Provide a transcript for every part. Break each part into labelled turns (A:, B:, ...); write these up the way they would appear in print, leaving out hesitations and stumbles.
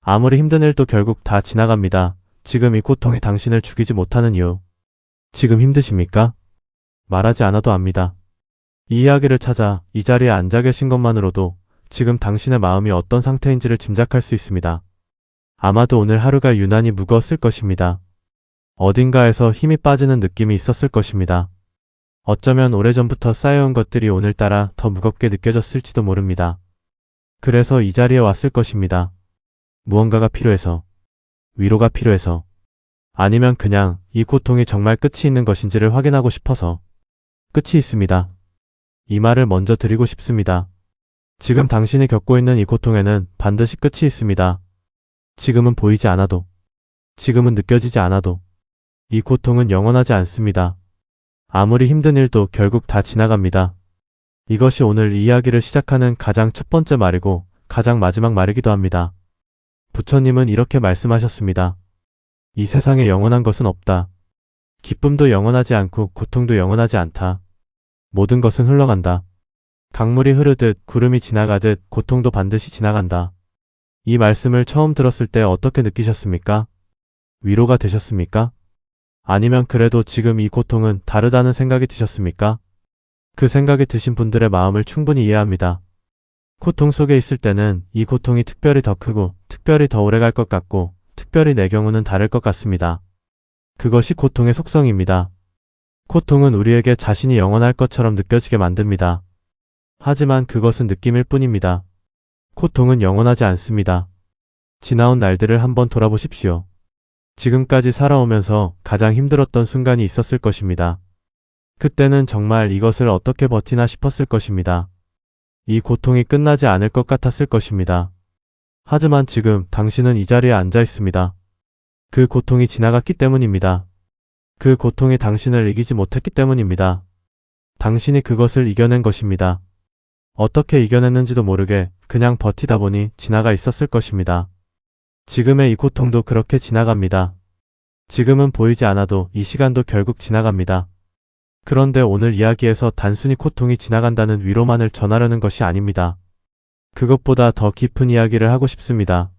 A: 아무리 힘든 일도 결국 다 지나갑니다. 지금 이 고통이 당신을 죽이지 못하는 이유. 지금 힘드십니까? 말하지 않아도 압니다. 이 이야기를 찾아 이 자리에 앉아 계신 것만으로도 지금 당신의 마음이 어떤 상태인지를 짐작할 수 있습니다. 아마도 오늘 하루가 유난히 무거웠을 것입니다. 어딘가에서 힘이 빠지는 느낌이 있었을 것입니다. 어쩌면 오래전부터 쌓여온 것들이 오늘따라 더 무겁게 느껴졌을지도 모릅니다. 그래서 이 자리에 왔을 것입니다. 무언가가 필요해서, 위로가 필요해서, 아니면 그냥 이 고통이 정말 끝이 있는 것인지를 확인하고 싶어서. 끝이 있습니다. 이 말을 먼저 드리고 싶습니다. 지금 당신이 겪고 있는 이 고통에는 반드시 끝이 있습니다. 지금은 보이지 않아도, 지금은 느껴지지 않아도 이 고통은 영원하지 않습니다. 아무리 힘든 일도 결국 다 지나갑니다. 이것이 오늘 이야기를 시작하는 가장 첫 번째 말이고 가장 마지막 말이기도 합니다. 부처님은 이렇게 말씀하셨습니다. 이 세상에 영원한 것은 없다. 기쁨도 영원하지 않고 고통도 영원하지 않다. 모든 것은 흘러간다. 강물이 흐르듯 구름이 지나가듯 고통도 반드시 지나간다. 이 말씀을 처음 들었을 때 어떻게 느끼셨습니까? 위로가 되셨습니까? 아니면 그래도 지금 이 고통은 다르다는 생각이 드셨습니까? 그 생각이 드신 분들의 마음을 충분히 이해합니다. 고통 속에 있을 때는 이 고통이 특별히 더 크고 특별히 더 오래 갈 것 같고 특별히 내 경우는 다를 것 같습니다. 그것이 고통의 속성입니다. 고통은 우리에게 자신이 영원할 것처럼 느껴지게 만듭니다. 하지만 그것은 느낌일 뿐입니다. 고통은 영원하지 않습니다. 지나온 날들을 한번 돌아보십시오. 지금까지 살아오면서 가장 힘들었던 순간이 있었을 것입니다. 그때는 정말 이것을 어떻게 버티나 싶었을 것입니다. 이 고통이 끝나지 않을 것 같았을 것입니다. 하지만 지금 당신은 이 자리에 앉아 있습니다. 그 고통이 지나갔기 때문입니다. 그 고통이 당신을 이기지 못했기 때문입니다. 당신이 그것을 이겨낸 것입니다. 어떻게 이겨냈는지도 모르게 그냥 버티다 보니 지나가 있었을 것입니다. 지금의 이 고통도 그렇게 지나갑니다. 지금은 보이지 않아도 이 시간도 결국 지나갑니다. 그런데 오늘 이야기에서 단순히 고통이 지나간다는 위로만을 전하려는 것이 아닙니다. 그것보다 더 깊은 이야기를 하고 싶습니다.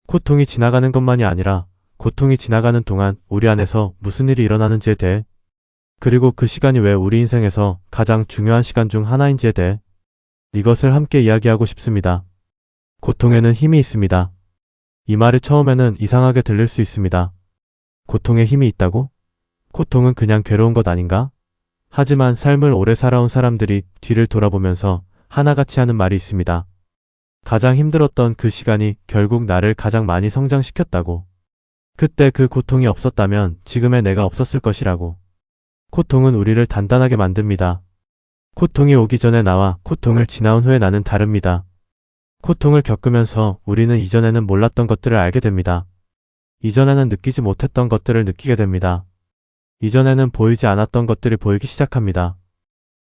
A: 고통이 지나가는 것만이 아니라 고통이 지나가는 동안 우리 안에서 무슨 일이 일어나는지에 대해, 그리고 그 시간이 왜 우리 인생에서 가장 중요한 시간 중 하나인지에 대해 이것을 함께 이야기하고 싶습니다. 고통에는 힘이 있습니다. 이 말이 처음에는 이상하게 들릴 수 있습니다. 고통에 힘이 있다고? 고통은 그냥 괴로운 것 아닌가? 하지만 삶을 오래 살아온 사람들이 뒤를 돌아보면서 하나같이 하는 말이 있습니다. 가장 힘들었던 그 시간이 결국 나를 가장 많이 성장시켰다고. 그때 그 고통이 없었다면 지금의 내가 없었을 것이라고. 고통은 우리를 단단하게 만듭니다. 고통이 오기 전에 나와 고통을 지나온 후에 나는 다릅니다. 고통을 겪으면서 우리는 이전에는 몰랐던 것들을 알게 됩니다. 이전에는 느끼지 못했던 것들을 느끼게 됩니다. 이전에는 보이지 않았던 것들이 보이기 시작합니다.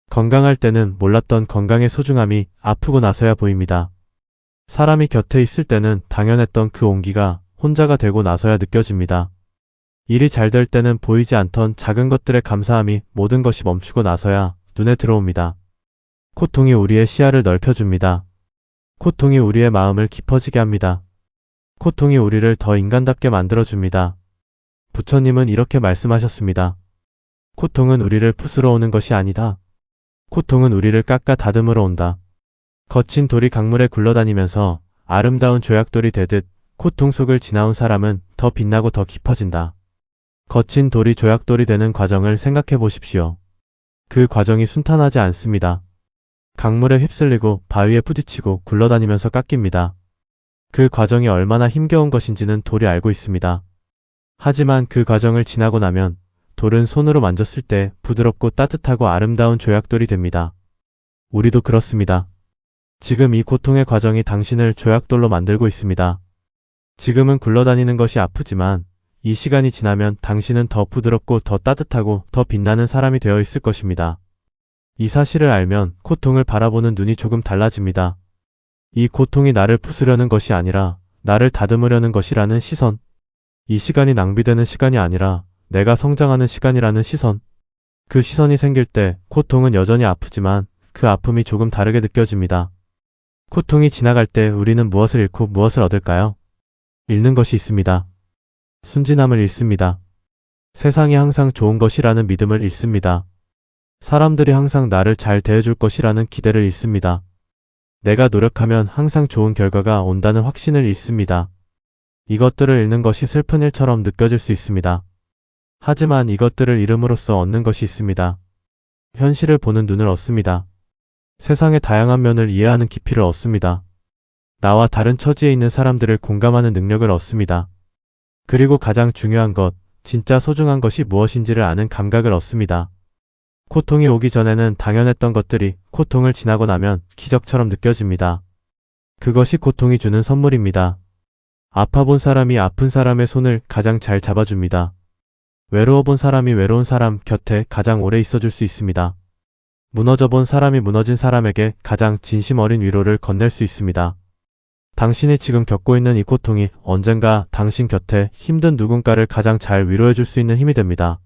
A: 건강할 때는 몰랐던 건강의 소중함이 아프고 나서야 보입니다. 사람이 곁에 있을 때는 당연했던 그 온기가 혼자가 되고 나서야 느껴집니다. 일이 잘 될 때는 보이지 않던 작은 것들의 감사함이 모든 것이 멈추고 나서야 눈에 들어옵니다. 고통이 우리의 시야를 넓혀줍니다. 고통이 우리의 마음을 깊어지게 합니다. 고통이 우리를 더 인간답게 만들어줍니다. 부처님은 이렇게 말씀하셨습니다. 고통은 우리를 부수러 오는 것이 아니다. 고통은 우리를 깎아 다듬으러 온다. 거친 돌이 강물에 굴러다니면서 아름다운 조약돌이 되듯 고통 속을 지나온 사람은 더 빛나고 더 깊어진다. 거친 돌이 조약돌이 되는 과정을 생각해 보십시오. 그 과정이 순탄하지 않습니다. 강물에 휩쓸리고 바위에 부딪히고 굴러다니면서 깎입니다. 그 과정이 얼마나 힘겨운 것인지는 돌이 알고 있습니다. 하지만 그 과정을 지나고 나면 돌은 손으로 만졌을 때 부드럽고 따뜻하고 아름다운 조약돌이 됩니다. 우리도 그렇습니다. 지금 이 고통의 과정이 당신을 조약돌로 만들고 있습니다. 지금은 굴러다니는 것이 아프지만 이 시간이 지나면 당신은 더 부드럽고 더 따뜻하고 더 빛나는 사람이 되어 있을 것입니다. 이 사실을 알면 고통을 바라보는 눈이 조금 달라집니다. 이 고통이 나를 부수려는 것이 아니라 나를 다듬으려는 것이라는 시선. 이 시간이 낭비되는 시간이 아니라 내가 성장하는 시간이라는 시선. 그 시선이 생길 때 고통은 여전히 아프지만 그 아픔이 조금 다르게 느껴집니다. 고통이 지나갈 때 우리는 무엇을 잃고 무엇을 얻을까요? 잃는 것이 있습니다. 순진함을 잃습니다. 세상이 항상 좋은 것이라는 믿음을 잃습니다. 사람들이 항상 나를 잘 대해줄 것이라는 기대를 잃습니다. 내가 노력하면 항상 좋은 결과가 온다는 확신을 잃습니다. 이것들을 잃는 것이 슬픈 일처럼 느껴질 수 있습니다. 하지만 이것들을 잃음으로써 얻는 것이 있습니다. 현실을 보는 눈을 얻습니다. 세상의 다양한 면을 이해하는 깊이를 얻습니다. 나와 다른 처지에 있는 사람들을 공감하는 능력을 얻습니다. 그리고 가장 중요한 것, 진짜 소중한 것이 무엇인지를 아는 감각을 얻습니다. 고통이 오기 전에는 당연했던 것들이 고통을 지나고 나면 기적처럼 느껴집니다. 그것이 고통이 주는 선물입니다. 아파본 사람이 아픈 사람의 손을 가장 잘 잡아줍니다. 외로워본 사람이 외로운 사람 곁에 가장 오래 있어줄 수 있습니다. 무너져본 사람이 무너진 사람에게 가장 진심 어린 위로를 건넬 수 있습니다. 당신이 지금 겪고 있는 이 고통이 언젠가 당신 곁에 힘든 누군가를 가장 잘 위로해줄 수 있는 힘이 됩니다.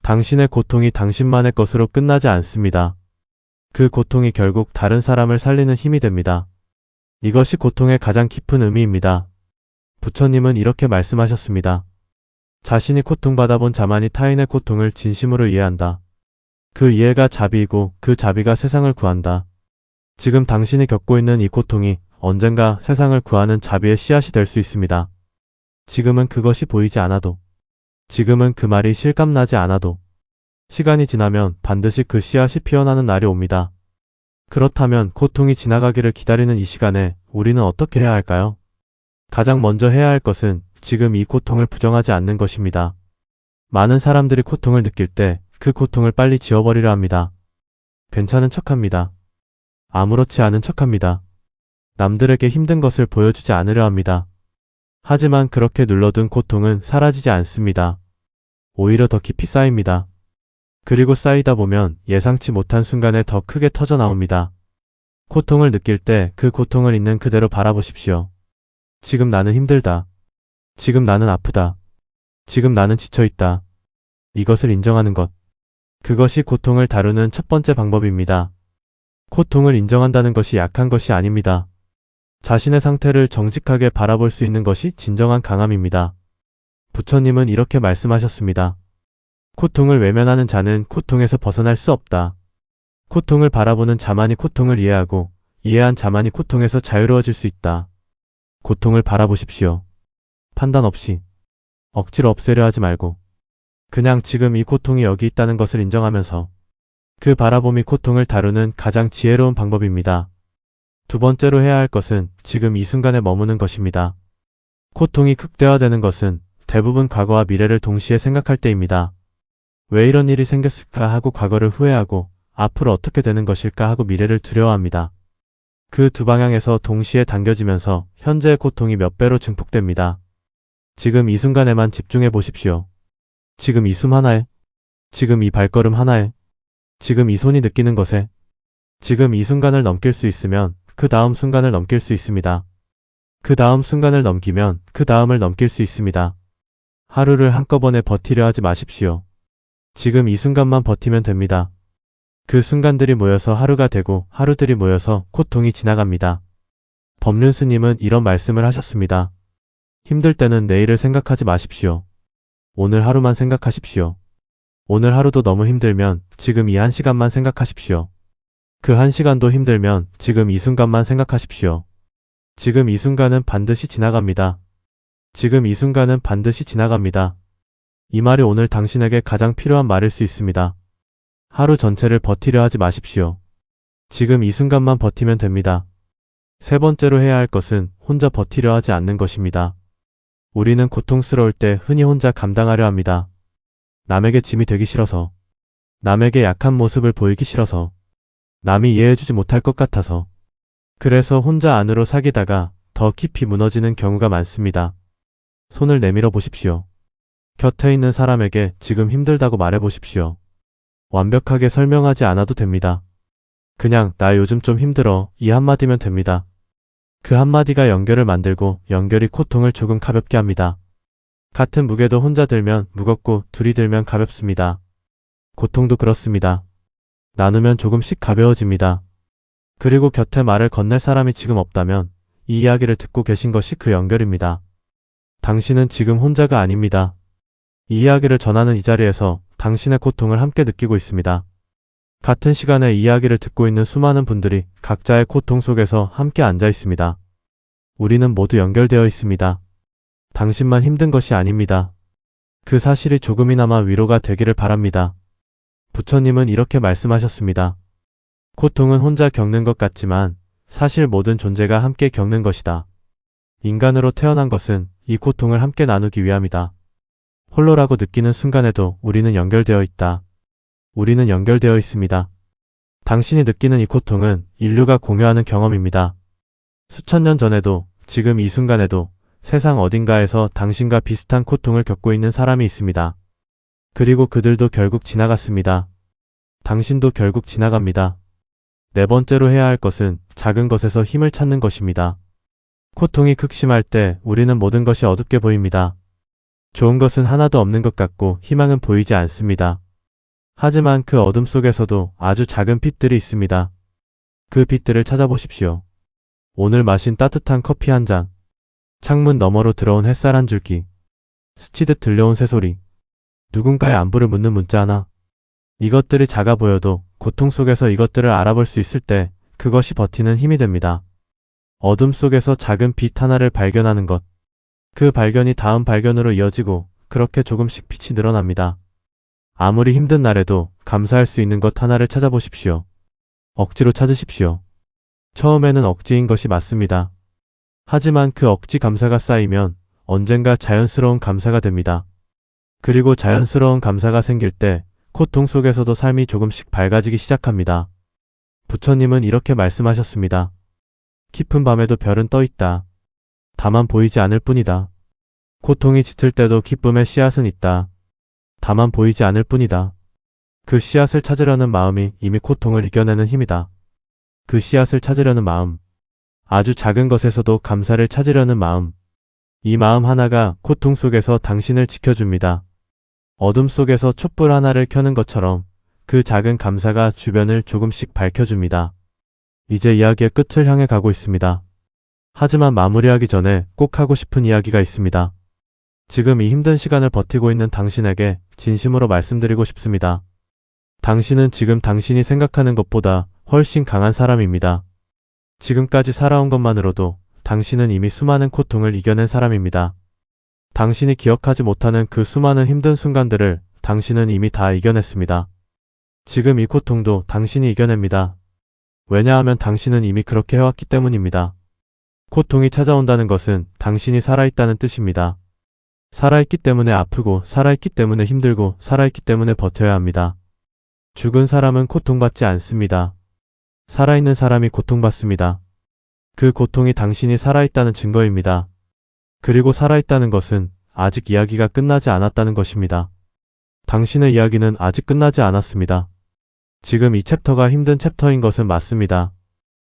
A: 당신의 고통이 당신만의 것으로 끝나지 않습니다. 그 고통이 결국 다른 사람을 살리는 힘이 됩니다. 이것이 고통의 가장 깊은 의미입니다. 부처님은 이렇게 말씀하셨습니다. 자신이 고통받아본 자만이 타인의 고통을 진심으로 이해한다. 그 이해가 자비이고 그 자비가 세상을 구한다. 지금 당신이 겪고 있는 이 고통이 언젠가 세상을 구하는 자비의 씨앗이 될 수 있습니다. 지금은 그것이 보이지 않아도, 지금은 그 말이 실감나지 않아도, 시간이 지나면 반드시 그 씨앗이 피어나는 날이 옵니다. 그렇다면 고통이 지나가기를 기다리는 이 시간에 우리는 어떻게 해야 할까요? 가장 먼저 해야 할 것은 지금 이 고통을 부정하지 않는 것입니다. 많은 사람들이 고통을 느낄 때 그 고통을 빨리 지워버리려 합니다. 괜찮은 척합니다. 아무렇지 않은 척합니다. 남들에게 힘든 것을 보여주지 않으려 합니다. 하지만 그렇게 눌러둔 고통은 사라지지 않습니다. 오히려 더 깊이 쌓입니다. 그리고 쌓이다 보면 예상치 못한 순간에 더 크게 터져 나옵니다. 고통을 느낄 때 그 고통을 있는 그대로 바라보십시오. 지금 나는 힘들다. 지금 나는 아프다. 지금 나는 지쳐있다. 이것을 인정하는 것. 그것이 고통을 다루는 첫 번째 방법입니다. 고통을 인정한다는 것이 약한 것이 아닙니다. 자신의 상태를 정직하게 바라볼 수 있는 것이 진정한 강함입니다. 부처님은 이렇게 말씀하셨습니다. 고통을 외면하는 자는 고통에서 벗어날 수 없다. 고통을 바라보는 자만이 고통을 이해하고 이해한 자만이 고통에서 자유로워질 수 있다. 고통을 바라보십시오. 판단 없이. 억지로 없애려 하지 말고. 그냥 지금 이 고통이 여기 있다는 것을 인정하면서 그 바라봄이 고통을 다루는 가장 지혜로운 방법입니다. 두 번째로 해야 할 것은 지금 이 순간에 머무는 것입니다. 고통이 극대화되는 것은 대부분 과거와 미래를 동시에 생각할 때입니다. 왜 이런 일이 생겼을까 하고 과거를 후회하고 앞으로 어떻게 되는 것일까 하고 미래를 두려워합니다. 그 두 방향에서 동시에 당겨지면서 현재의 고통이 몇 배로 증폭됩니다. 지금 이 순간에만 집중해 보십시오. 지금 이 숨 하나에, 지금 이 발걸음 하나에, 지금 이 손이 느끼는 것에, 지금 이 순간을 넘길 수 있으면 그 다음 순간을 넘길 수 있습니다. 그 다음 순간을 넘기면 그 다음을 넘길 수 있습니다. 하루를 한꺼번에 버티려 하지 마십시오. 지금 이 순간만 버티면 됩니다. 그 순간들이 모여서 하루가 되고 하루들이 모여서 고통이 지나갑니다. 법륜 스님은 이런 말씀을 하셨습니다. 힘들 때는 내일을 생각하지 마십시오. 오늘 하루만 생각하십시오. 오늘 하루도 너무 힘들면 지금 이 한 시간만 생각하십시오. 그 한 시간도 힘들면 지금 이 순간만 생각하십시오. 지금 이 순간은 반드시 지나갑니다. 지금 이 순간은 반드시 지나갑니다. 이 말이 오늘 당신에게 가장 필요한 말일 수 있습니다. 하루 전체를 버티려 하지 마십시오. 지금 이 순간만 버티면 됩니다. 세 번째로 해야 할 것은 혼자 버티려 하지 않는 것입니다. 우리는 고통스러울 때 흔히 혼자 감당하려 합니다. 남에게 짐이 되기 싫어서, 남에게 약한 모습을 보이기 싫어서, 남이 이해해주지 못할 것 같아서, 그래서 혼자 안으로 사귀다가 더 깊이 무너지는 경우가 많습니다. 손을 내밀어 보십시오. 곁에 있는 사람에게 지금 힘들다고 말해 보십시오. 완벽하게 설명하지 않아도 됩니다. 그냥 나 요즘 좀 힘들어 이 한마디면 됩니다. 그 한마디가 연결을 만들고 연결이 고통을 조금 가볍게 합니다. 같은 무게도 혼자 들면 무겁고 둘이 들면 가볍습니다. 고통도 그렇습니다. 나누면 조금씩 가벼워집니다. 그리고 곁에 말을 건넬 사람이 지금 없다면 이 이야기를 듣고 계신 것이 그 연결입니다. 당신은 지금 혼자가 아닙니다. 이 이야기를 전하는 이 자리에서 당신의 고통을 함께 느끼고 있습니다. 같은 시간에 이 이야기를 듣고 있는 수많은 분들이 각자의 고통 속에서 함께 앉아 있습니다. 우리는 모두 연결되어 있습니다. 당신만 힘든 것이 아닙니다. 그 사실이 조금이나마 위로가 되기를 바랍니다. 부처님은 이렇게 말씀하셨습니다. 고통은 혼자 겪는 것 같지만 사실 모든 존재가 함께 겪는 것이다. 인간으로 태어난 것은 이 고통을 함께 나누기 위함이다. 홀로라고 느끼는 순간에도 우리는 연결되어 있다. 우리는 연결되어 있습니다. 당신이 느끼는 이 고통은 인류가 공유하는 경험입니다. 수천 년 전에도 지금 이 순간에도 세상 어딘가에서 당신과 비슷한 고통을 겪고 있는 사람이 있습니다. 그리고 그들도 결국 지나갔습니다. 당신도 결국 지나갑니다. 네 번째로 해야 할 것은 작은 것에서 힘을 찾는 것입니다. 고통이 극심할 때 우리는 모든 것이 어둡게 보입니다. 좋은 것은 하나도 없는 것 같고 희망은 보이지 않습니다. 하지만 그 어둠 속에서도 아주 작은 빛들이 있습니다. 그 빛들을 찾아보십시오. 오늘 마신 따뜻한 커피 한 잔, 창문 너머로 들어온 햇살 한 줄기, 스치듯 들려온 새소리, 누군가의 안부를 묻는 문자 하나. 이것들이 작아 보여도 고통 속에서 이것들을 알아볼 수 있을 때 그것이 버티는 힘이 됩니다. 어둠 속에서 작은 빛 하나를 발견하는 것. 그 발견이 다음 발견으로 이어지고 그렇게 조금씩 빛이 늘어납니다. 아무리 힘든 날에도 감사할 수 있는 것 하나를 찾아보십시오. 억지로 찾으십시오. 처음에는 억지인 것이 맞습니다. 하지만 그 억지 감사가 쌓이면 언젠가 자연스러운 감사가 됩니다. 그리고 자연스러운 감사가 생길 때 고통 속에서도 삶이 조금씩 밝아지기 시작합니다. 부처님은 이렇게 말씀하셨습니다. 깊은 밤에도 별은 떠 있다. 다만 보이지 않을 뿐이다. 고통이 짙을 때도 기쁨의 씨앗은 있다. 다만 보이지 않을 뿐이다. 그 씨앗을 찾으려는 마음이 이미 고통을 이겨내는 힘이다. 그 씨앗을 찾으려는 마음. 아주 작은 것에서도 감사를 찾으려는 마음. 이 마음 하나가 고통 속에서 당신을 지켜줍니다. 어둠 속에서 촛불 하나를 켜는 것처럼 그 작은 감사가 주변을 조금씩 밝혀줍니다. 이제 이야기의 끝을 향해 가고 있습니다. 하지만 마무리하기 전에 꼭 하고 싶은 이야기가 있습니다. 지금 이 힘든 시간을 버티고 있는 당신에게 진심으로 말씀드리고 싶습니다. 당신은 지금 당신이 생각하는 것보다 훨씬 강한 사람입니다. 지금까지 살아온 것만으로도 당신은 이미 수많은 고통을 이겨낸 사람입니다. 당신이 기억하지 못하는 그 수많은 힘든 순간들을 당신은 이미 다 이겨냈습니다. 지금 이 고통도 당신이 이겨냅니다. 왜냐하면 당신은 이미 그렇게 해왔기 때문입니다. 고통이 찾아온다는 것은 당신이 살아있다는 뜻입니다. 살아있기 때문에 아프고 살아있기 때문에 힘들고 살아있기 때문에 버텨야 합니다. 죽은 사람은 고통받지 않습니다. 살아있는 사람이 고통받습니다. 그 고통이 당신이 살아있다는 증거입니다. 그리고 살아있다는 것은 아직 이야기가 끝나지 않았다는 것입니다. 당신의 이야기는 아직 끝나지 않았습니다. 지금 이 챕터가 힘든 챕터인 것은 맞습니다.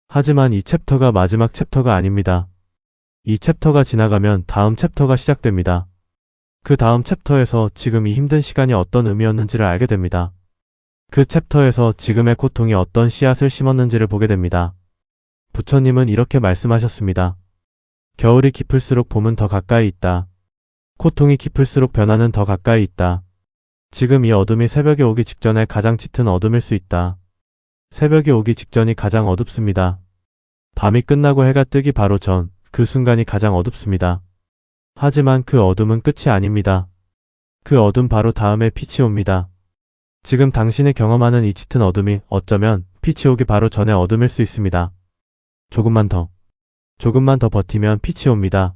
A: 하지만 이 챕터가 마지막 챕터가 아닙니다. 이 챕터가 지나가면 다음 챕터가 시작됩니다. 그 다음 챕터에서 지금 이 힘든 시간이 어떤 의미였는지를 알게 됩니다. 그 챕터에서 지금의 고통이 어떤 씨앗을 심었는지를 보게 됩니다. 부처님은 이렇게 말씀하셨습니다. 겨울이 깊을수록 봄은 더 가까이 있다. 고통이 깊을수록 변화는 더 가까이 있다. 지금 이 어둠이 새벽에 오기 직전에 가장 짙은 어둠일 수 있다. 새벽이 오기 직전이 가장 어둡습니다. 밤이 끝나고 해가 뜨기 바로 전 그 순간이 가장 어둡습니다. 하지만 그 어둠은 끝이 아닙니다. 그 어둠 바로 다음에 빛이 옵니다. 지금 당신이 경험하는 이 짙은 어둠이 어쩌면 빛이 오기 바로 전에 어둠일 수 있습니다. 조금만 더 버티면 빛이 옵니다.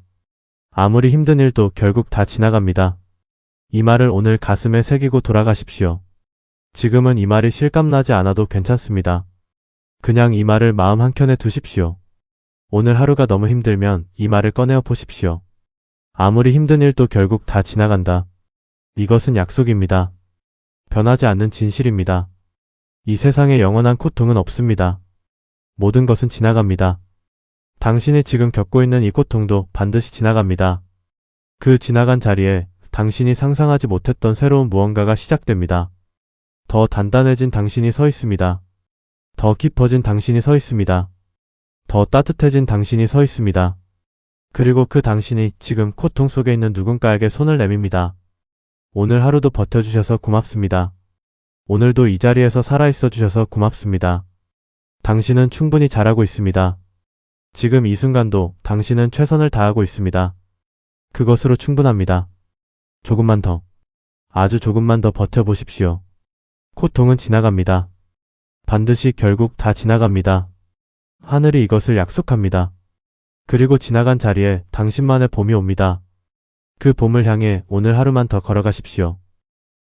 A: 아무리 힘든 일도 결국 다 지나갑니다. 이 말을 오늘 가슴에 새기고 돌아가십시오. 지금은 이 말이 실감나지 않아도 괜찮습니다. 그냥 이 말을 마음 한켠에 두십시오. 오늘 하루가 너무 힘들면 이 말을 꺼내어 보십시오. 아무리 힘든 일도 결국 다 지나간다. 이것은 약속입니다. 변하지 않는 진실입니다. 이 세상에 영원한 고통은 없습니다. 모든 것은 지나갑니다. 당신이 지금 겪고 있는 이 고통도 반드시 지나갑니다. 그 지나간 자리에 당신이 상상하지 못했던 새로운 무언가가 시작됩니다. 더 단단해진 당신이 서 있습니다. 더 깊어진 당신이 서 있습니다. 더 따뜻해진 당신이 서 있습니다. 그리고 그 당신이 지금 고통 속에 있는 누군가에게 손을 내밉니다. 오늘 하루도 버텨주셔서 고맙습니다. 오늘도 이 자리에서 살아있어 주셔서 고맙습니다. 당신은 충분히 잘하고 있습니다. 지금 이 순간도 당신은 최선을 다하고 있습니다. 그것으로 충분합니다. 조금만 더, 아주 조금만 더 버텨보십시오. 고통은 지나갑니다. 반드시 결국 다 지나갑니다. 하늘이 이것을 약속합니다. 그리고 지나간 자리에 당신만의 봄이 옵니다. 그 봄을 향해 오늘 하루만 더 걸어가십시오.